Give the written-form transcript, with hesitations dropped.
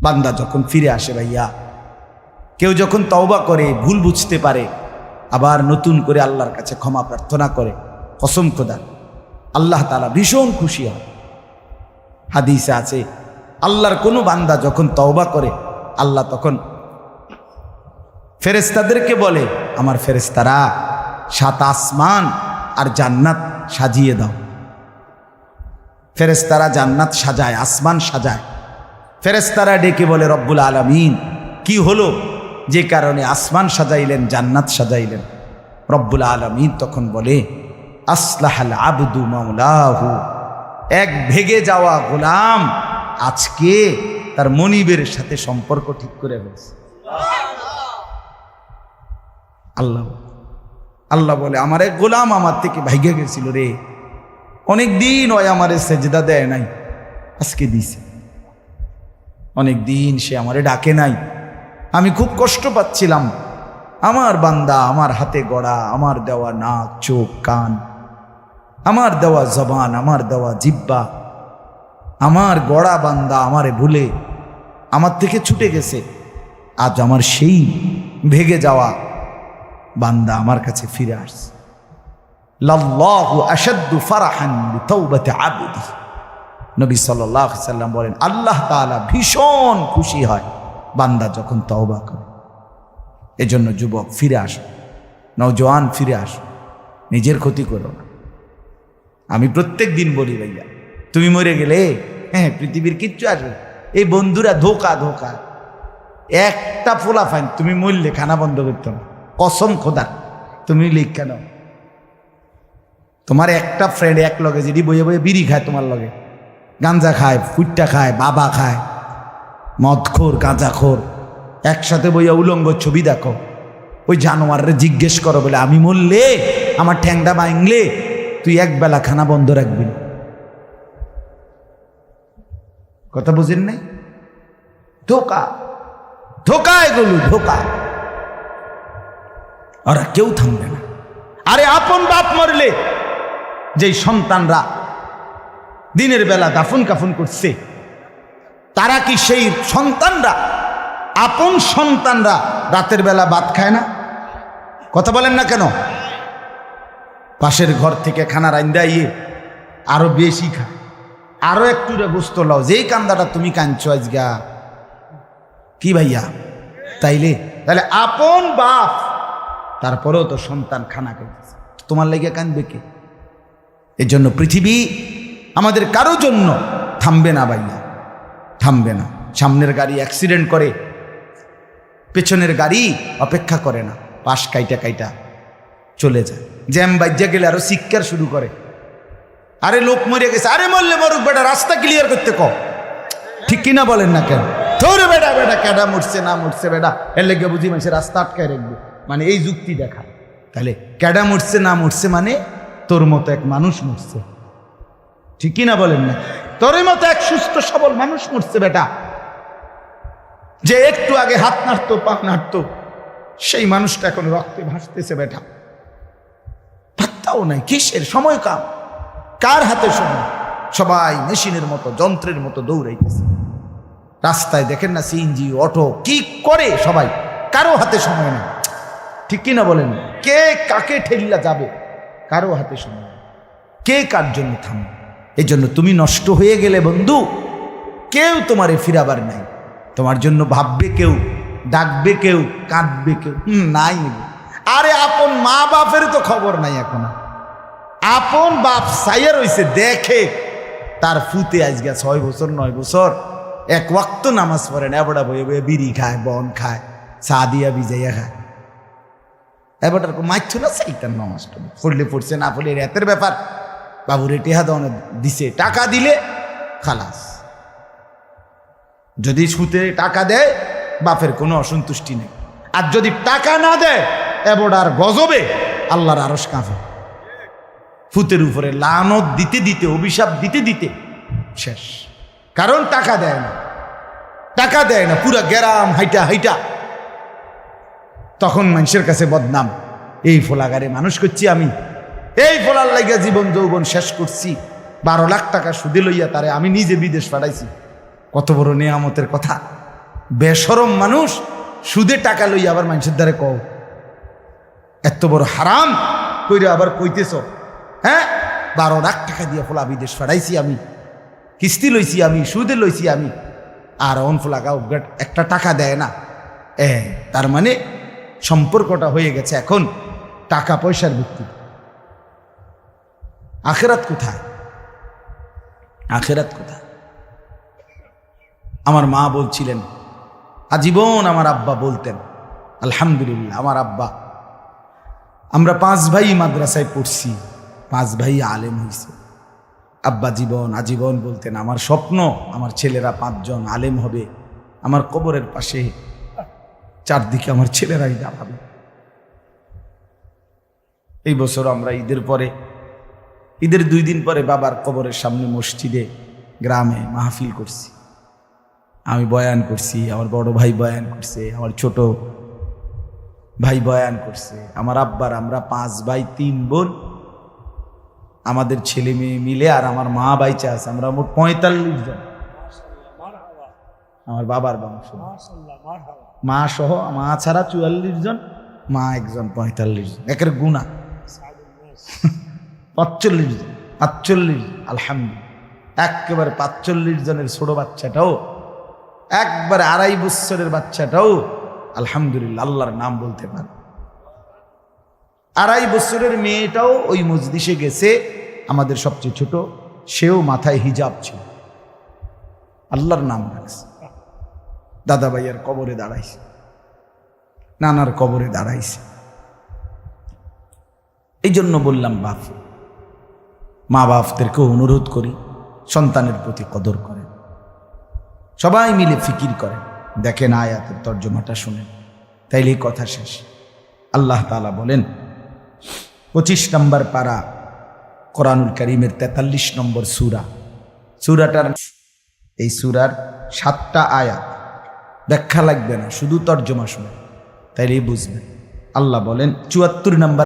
বান্দা যখন ফিরে আসে ভাইয়া, কেউ যখন তওবা করে, ভুল বুঝতে পারে, আবার নতুন করে আল্লাহর কাছে ক্ষমা প্রার্থনা করে, কসম খোদা আল্লাহ তাআলা ভীষণ খুশি হয়। হাদিসে আছে আল্লাহর কোনো বান্দা যখন তওবা করে, আল্লাহ তখন ফেরেশতাদেরকে বলে, আমার ফেরেশতারা 7 আসমান আর জান্নাত সাজিয়ে দাও। ফেরেশতারা জান্নাত সাজায়, আসমান সাজায়। ফেরেশতারা ডেকে বলে, রব্বুল আলামিন কি হলো যে কারণে আসমান সাজাইলেন, জান্নাত সাজাইলেন? রব্বুল আলামিন তখন বলে, আসলাহাল আবদু মাওলাহু, এক ভেগে যাওয়া গোলাম আজকে তার মনিবের সাথে সম্পর্ক ঠিক করে ফেলছে। আল্লাহ বলে, আমার এক গোলাম আমার থেকে ভাইগে গেছিল রে, অনেক দিন ওই আমারে সেজদা দেয় নাই, আজকে দিছে। অনেক দিন সে আমারে ডাকে নাই, আমি খুব কষ্ট পাচ্ছিলাম। আমার বান্দা আমার হাতে গড়া, আমার দেওয়া নাক, চোখ, কান, আমার দেওয়া জবান, আমার দেওয়া জিহ্বা, আমার গড়া বান্দা আমারে ভুলে আমার থেকে ছুটে গেছে। আজ আমার সেই ভেগে যাওয়া বান্দা আমার কাছে ফিরে আসছে। লাল্লাহু আশাদ্দু ফারাহান বিতাওবাতি আবদি, নবী সাল্লাল্লাহু আলাইহি ওয়াসাল্লাম বলেন, আল্লাহ তাআলা ভীষণ খুশি হয় বান্দা যখন তওবা করে। এজন্য যুবক ফিরে আসো, নওজোয়ান ফিরে আসো, নিজের ক্ষতি করো না। আমি প্রত্যেক দিন বলি ভাইয়া, তুমি মরে গেলে হ্যাঁ পৃথিবীর কিচ্ছু আসবে, এই বন্ধুরা ধোকা ধোকা। একটা ফোলা ফাইন, তুমি মরলে খানা বন্ধ করতো না, কসম খোদা। তুমি লিখ কেন, তোমার একটা ফ্রেন্ড এক লগে যদি বইয়ে বইয়ে বিড়ি খায়, তোমার লগে গাঞ্জা খায়, ফুটটা খায়, বাবা খায়, মদখোর, গাঁজাখোর, একসাথে বইয়া উলঙ্গ ছবি দেখো, ওই জানোয়াররে জিজ্ঞেস করো বলে, আমি মরলে আমার ঠ্যাংটা ভাঙলে তুই একবেলা খানা বন্ধ রাখবি। কথা বুঝেন নাই? ধোকা ধোকা, এগুলো ধোকা। ওরা কেউ থামবে না। আরে আপন বাপ মরলে যেই সন্তানরা দিনের বেলা দাফন কাফন করছে, তারা কি সেই সন্তানরা, আপন সন্তানরা রাতের বেলা ভাত খায় না? কথা বলেন না কেন? পাশের ঘর থেকে খানা রান্দাইয়ে আরো বেশি খায়, আরো একটু গোস্ত লাও, যেই কান্দাটা তুমি কাঁদছো আজগা। কি ভাইয়া? তাইলে আপন বাপ, তারপরেও তো সন্তান খানা খাইতেছে, তোমার লেগে কাঁদবে কে? এর জন্য পৃথিবী আমাদের কারো জন্য থামবে না ভাইয়া, থামবে না। সামনের গাড়ি অ্যাক্সিডেন্ট করে, পেছনের গাড়ি অপেক্ষা করে না, পাশ কাইটা কাইটা চলে যায়। জ্যাম বাজ্যা গেলে আরো চিৎকার শুরু করে, আরে লোক মরে গেছে, আরে মরলে মরুক বেটা, রাস্তা ক্লিয়ার করতে কও। ঠিক কিনা বলেন না কেন? ধরে বেটা বেটা কেডা মরছে না মরছে বেটা, এর লেগে বুঝি মানুষের রাস্তা আটকায় রাখবে, মানে এই যুক্তি দেখা। তাহলে কেডা মরছে না মরছে মানে তোর মতো এক মানুষ মরছে। ঠিক কিনা বলেন না? তোর মতো এক সুস্থ সবল মানুষ মরছে বেটা, যে একটু আগে হাত নাড়তো, পা নাড়তো, সেই মানুষটা এখন রক্তে ভাসতেছে বেটা। পাত্তাও নাই, কিসের সময় কাম, কার হাতে সময়? সবাই মেশিনের মতো, যন্ত্রের মতো দৌড়াইতেছে। রাস্তায় দেখেন না সিএনজি, অটো কি করে সবাই, কারো হাতে সময় নেই। ঠিক কিনা বলেন? কে কাকে ঠেলিয়া যাবে, কারো হাতে সময় নেই, কে কার জন্য থামবে। এই জন্য তুমি নষ্ট হয়ে গেলে বন্ধু, কেউ তোমারে ফিরাবার নাই। তোমার জন্য ভাববে কেউ, ডাকবে কেউ, কাঁদবে কেউ নাই। আরে আপন মা বাপের তো খবর নাই এখন। আপন বাপ সাইয়া রইছে, দেখে তার ফুতে আজকে 6 বছর 9 বছর এক ওয়াক্ত নামাজ পড়ে না, এবড়া বয়ে বয়ে বিড়ি খায়, বন খায়, চা দিয়া ভিজাইয়া খায়। এবারটার মাইছ না সেইটার নামাজটা পড়লে পড়ছে, না পড়লে রাতের ব্যাপার। বাবুরে টেহা দনে দিছে, টাকা দিলে খালাস। যদি সুতে টাকা দেয় বাপের কোনো অসন্তুষ্টি নেই, আর যদি টাকা না দেয় এবড়ার গজবে আল্লাহর আরশ কাঁপে। ফুতের উপরে লানত দিতে দিতে, অভিশাপ দিতে দিতে শেষ। কারণ টাকা দেয় না, টাকা দেয় না, পুরা গ্রাম হাইটা হাইটা তখন মানুষের কাছে বদনাম। এই ফোলাগারে মানুষ করছি আমি, এই ফোলার লাগিয়া জীবন যৌবন শেষ করছি, 12 লাখ টাকা সুদে লইয়া তারে আমি নিজে বিদেশ পাঠাইছি। কত বড় নেয়ামতের কথা। বেশরম মানুষ সুদে টাকা লইয়া আবার মানুষের দ্বারে কও এত বড় হারাম কইরে আবার কইতেছ, হ্যাঁ 12 লাখ টাকা দিয়ে ফোলা বিদেশ ফাড়াইছি আমি, কিস্তি লইছি আমি, সুদে লইছি আমি, আর অন ফোলা গাও একটা টাকা দেয় না। তার মানে সম্পর্কটা হয়ে গেছে এখন টাকা পয়সার ভিত্তিতে। আখেরাত কোথায়? আখেরাত কোথায়? আমার মা বলছিলেন, আজীবন আমার আব্বা বলতেন, আলহামদুলিল্লাহ আমার আব্বা, আমরা 5 ভাই মাদ্রাসায় পড়ছি, 5 ভাই আলেম হয়েছে। আব্বা আজীবন বলতেন, আমার স্বপ্ন আমার ছেলেরা 5 জন আলেম হবে, আমার কবরের পাশে চারদিকে আমার ছেলেরাই দাঁড়াবে। এই বছর আমরা ঈদের 2 দিন পরে বাবার কবরের সামনে মসজিদে গ্রামে মাহফিল করছি। আমি বয়ান করছি, আমার বড় ভাই বয়ান করছে, আমার ছোট ভাই বয়ান করছে, আমার আব্বার, আমরা 5 ভাই 3 বোন, আমাদের ছেলে মেয়ে মিলে আর আমার মা বাইচা আছে, আমরা মোট 45 জন। আমার বাবার বংশ, মা সহ, মা ছাড়া 44 জন, মা একজন 45 জন, একের গুণা 45 জন, 45 আলহামদুলিল্লাহ। একেবারে 45 জনের ছোট বাচ্চাটাও, একবারে 2.5 বছরের বাচ্চাটাও আলহামদুলিল্লাহ আল্লাহর নাম বলতে পারে। 2.5 বছরের মেয়েটাও ওই মজলিসে গেছে, আমাদের সবচেয়ে ছোট, সেও মাথায় হিজাব ছিল, আল্লাহর নাম রাখছে। দাদা ভাইয়ার কবরে দাঁড়াইছে, নানার কবরে দাঁড়াইছে। এই জন্য বললাম মা বাপদেরকে অনুরোধ করি সন্তানের প্রতি কদর করেন, সবাই মিলে ফিকির করেন, দেখেন আয়াতের তর্জমাটা শুনেন, তাইলেই কথা শেষ। আল্লাহ তাআলা বলেন 25 নম্বর পারা কোরআনুল কারীমের 43 নম্বর সূরাটার, এই সূরার 7টা আয়াত, ব্যাখ্যা লাগবে না, শুধু তর্জমা শুনেন, তাইলেই বুঝবেন। আল্লাহ বলেন 74 নম্বর